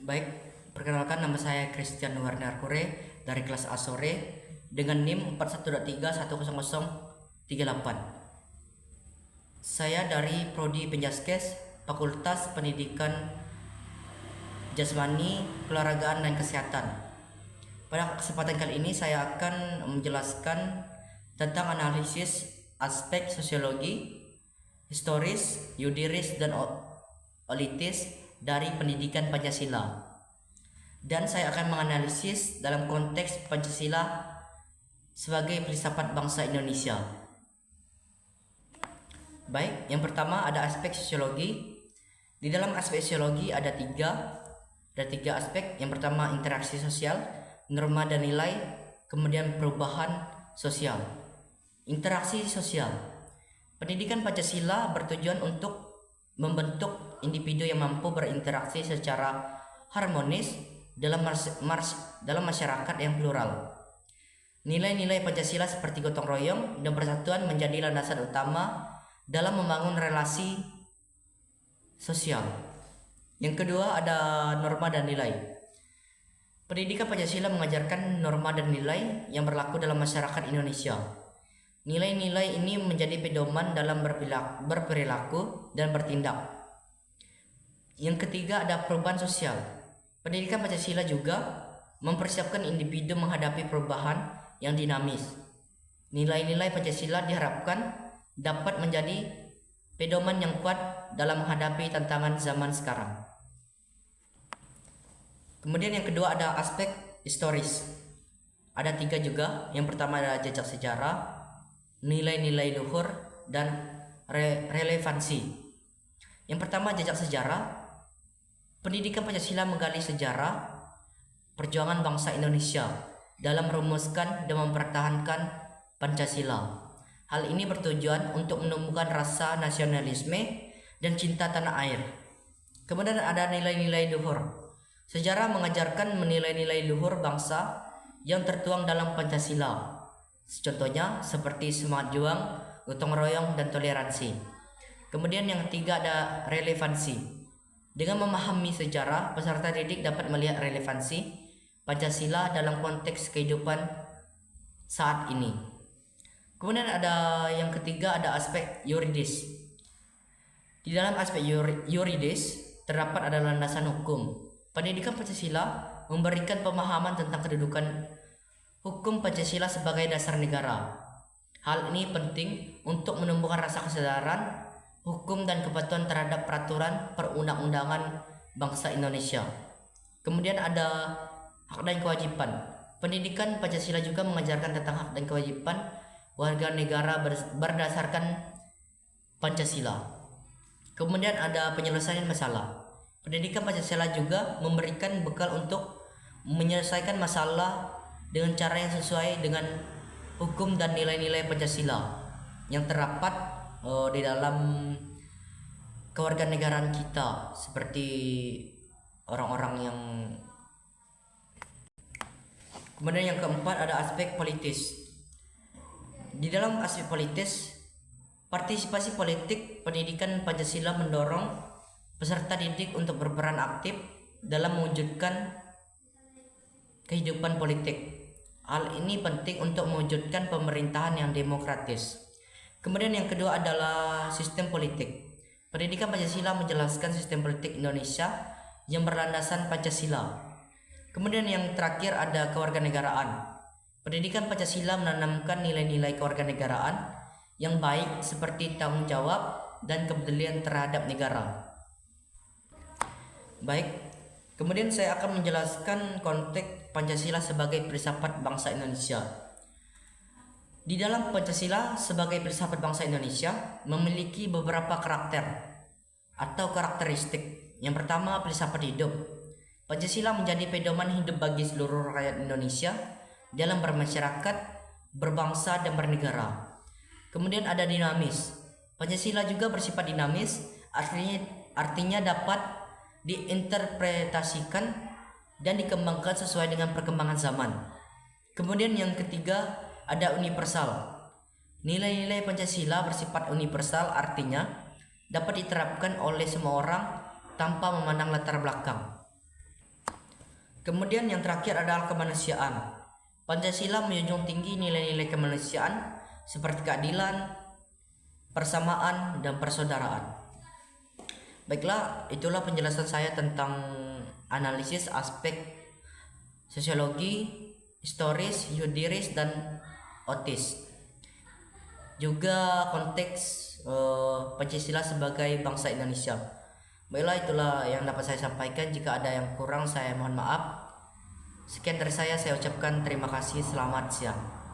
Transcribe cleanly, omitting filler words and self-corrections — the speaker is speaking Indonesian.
Baik, perkenalkan nama saya Christian Warner Kure dari kelas A sore dengan NIM 41231038. Saya dari Prodi Penjaskes, Fakultas Pendidikan Jasmani, Keolahragaan dan Kesehatan. Pada kesempatan kali ini saya akan menjelaskan tentang analisis aspek sosiologi, historis, yudiris, dan olitis dari pendidikan Pancasila. Dan saya akan menganalisis dalam konteks Pancasila sebagai filsafat bangsa Indonesia. Baik, yang pertama ada aspek sosiologi. Di dalam aspek sosiologi ada tiga aspek. Yang pertama interaksi sosial, norma dan nilai, kemudian perubahan sosial. Interaksi sosial. Pendidikan Pancasila bertujuan untuk membentuk individu yang mampu berinteraksi secara harmonis dalam masyarakat yang plural. Nilai-nilai Pancasila seperti gotong royong dan persatuan menjadi landasan utama dalam membangun relasi sosial. Yang kedua ada norma dan nilai. Pendidikan Pancasila mengajarkan norma dan nilai yang berlaku dalam masyarakat Indonesia. Nilai-nilai ini menjadi pedoman dalam berperilaku dan bertindak. Yang ketiga ada perubahan sosial. Pendidikan Pancasila juga mempersiapkan individu menghadapi perubahan yang dinamis. Nilai-nilai Pancasila diharapkan dapat menjadi pedoman yang kuat dalam menghadapi tantangan zaman sekarang. Kemudian yang kedua ada aspek historis. Ada tiga juga. Yang pertama ada jejak sejarah, nilai-nilai luhur, dan relevansi. Yang pertama jejak sejarah. Pendidikan Pancasila menggali sejarah perjuangan bangsa Indonesia dalam merumuskan dan mempertahankan Pancasila. Hal ini bertujuan untuk menumbuhkan rasa nasionalisme dan cinta tanah air. Kemudian ada nilai-nilai luhur. Sejarah mengajarkan nilai-nilai luhur bangsa yang tertuang dalam Pancasila. Contohnya seperti semangat juang, gotong royong, dan toleransi. Kemudian yang ketiga ada relevansi. Dengan memahami sejarah, peserta didik dapat melihat relevansi Pancasila dalam konteks kehidupan saat ini. Kemudian ada yang ketiga ada aspek yuridis. Di dalam aspek yuridis terdapat ada landasan hukum. Pendidikan Pancasila memberikan pemahaman tentang kedudukan hukum Pancasila sebagai dasar negara. Hal ini penting untuk menumbuhkan rasa kesadaran hukum dan kepatuhan terhadap peraturan perundang-undangan bangsa Indonesia. Kemudian ada hak dan kewajiban. Pendidikan Pancasila juga mengajarkan tentang hak dan kewajiban warga negara berdasarkan Pancasila. Kemudian ada penyelesaian masalah. Pendidikan Pancasila juga memberikan bekal untuk menyelesaikan masalah dengan cara yang sesuai dengan hukum dan nilai-nilai Pancasila yang terdapat di dalam kewarganegaraan kita, seperti orang-orang yang. Kemudian yang keempat ada aspek politis. Di dalam aspek politis, partisipasi politik pendidikan Pancasila mendorong peserta didik untuk berperan aktif dalam mewujudkan kehidupan politik. Hal ini penting untuk mewujudkan pemerintahan yang demokratis. Kemudian yang kedua adalah sistem politik. Pendidikan Pancasila menjelaskan sistem politik Indonesia yang berlandasan Pancasila. Kemudian yang terakhir ada kewarganegaraan. Pendidikan Pancasila menanamkan nilai-nilai kewarganegaraan yang baik seperti tanggung jawab dan kepedulian terhadap negara. Baik, kemudian saya akan menjelaskan konteks Pancasila sebagai filsafat bangsa Indonesia. Di dalam Pancasila sebagai filsafat bangsa Indonesia memiliki beberapa karakter atau karakteristik. Yang pertama, filsafat hidup. Pancasila menjadi pedoman hidup bagi seluruh rakyat Indonesia dalam bermasyarakat, berbangsa, dan bernegara. Kemudian ada dinamis. Pancasila juga bersifat dinamis, artinya dapat diinterpretasikan dan dikembangkan sesuai dengan perkembangan zaman. Kemudian yang ketiga ada universal. Nilai-nilai Pancasila bersifat universal, artinya dapat diterapkan oleh semua orang tanpa memandang latar belakang. Kemudian yang terakhir adalah kemanusiaan. Pancasila menjunjung tinggi nilai-nilai kemanusiaan seperti keadilan, persamaan, dan persaudaraan. Baiklah, itulah penjelasan saya tentang analisis aspek sosiologi, historis, yudiris, dan otis. Juga konteks Pancasila sebagai bangsa Indonesia. Baiklah, itulah yang dapat saya sampaikan. Jika ada yang kurang, saya mohon maaf. Sekian dari saya ucapkan terima kasih. Selamat siang.